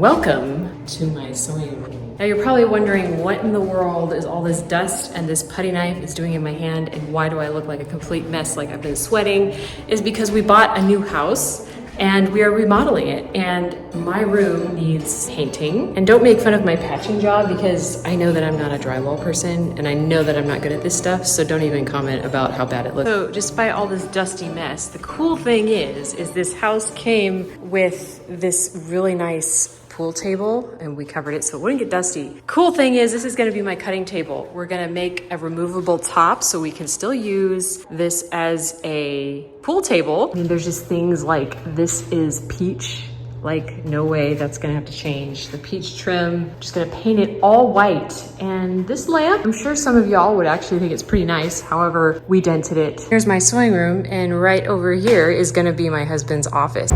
Welcome to my sewing room. Now you're probably wondering what in the world is all this dust and this putty knife is doing in my hand and why do I look like a complete mess, like I've been sweating, is because we bought a new house and we are remodeling it and my room needs painting. And don't make fun of my patching job because I know that I'm not a drywall person and I know that I'm not good at this stuff, so don't even comment about how bad it looks. So despite all this dusty mess, the cool thing is this house came with this really nice pool table and we covered it so it wouldn't get dusty. Cool thing is this is gonna be my cutting table. We're gonna make a removable top so we can still use this as a pool table. I mean, there's just things like this is peach. Like, no way, that's gonna have to change. The peach trim, just gonna paint it all white. And this lamp, I'm sure some of y'all would actually think it's pretty nice. However, we dented it. Here's my sewing room and right over here is gonna be my husband's office.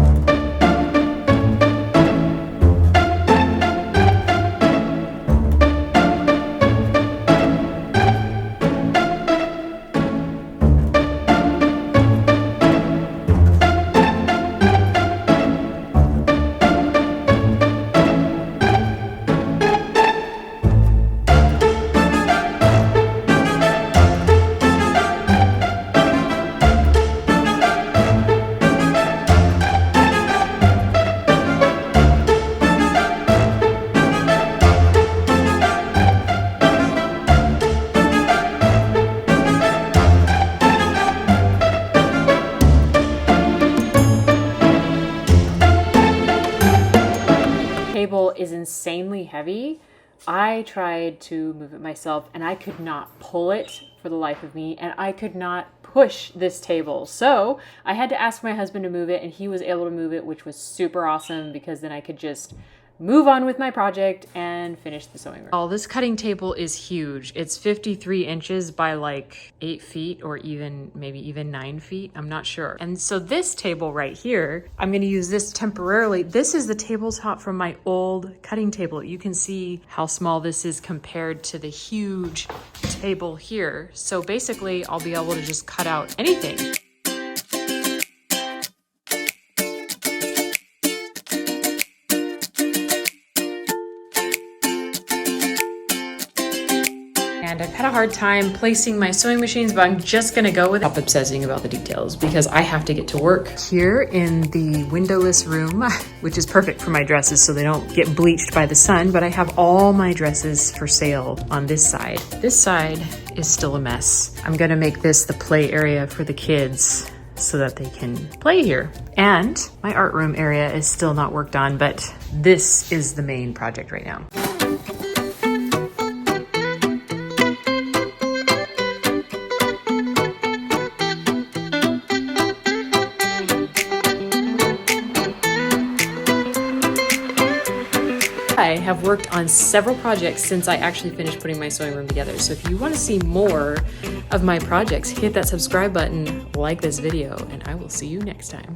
Table is insanely heavy. I tried to move it myself and I could not pull it for the life of me, and I could not push this table. So I had to ask my husband to move it and he was able to move it, which was super awesome because then I could just move on with my project and finish the sewing room. Oh, this cutting table is huge. It's 53 inches by like 8 feet or maybe even 9 feet. I'm not sure. And so this table right here, I'm gonna use this temporarily. This is the tabletop from my old cutting table. You can see how small this is compared to the huge table here. So basically I'll be able to just cut out anything. And I've had a hard time placing my sewing machines, but I'm just gonna go with it. Stop obsessing about the details because I have to get to work. Here in the windowless room, which is perfect for my dresses so they don't get bleached by the sun, but I have all my dresses for sale on this side. This side is still a mess. I'm gonna make this the play area for the kids so that they can play here. And my art room area is still not worked on, but this is the main project right now. I have worked on several projects since I actually finished putting my sewing room together. So if you want to see more of my projects, hit that subscribe button, like this video, and I will see you next time.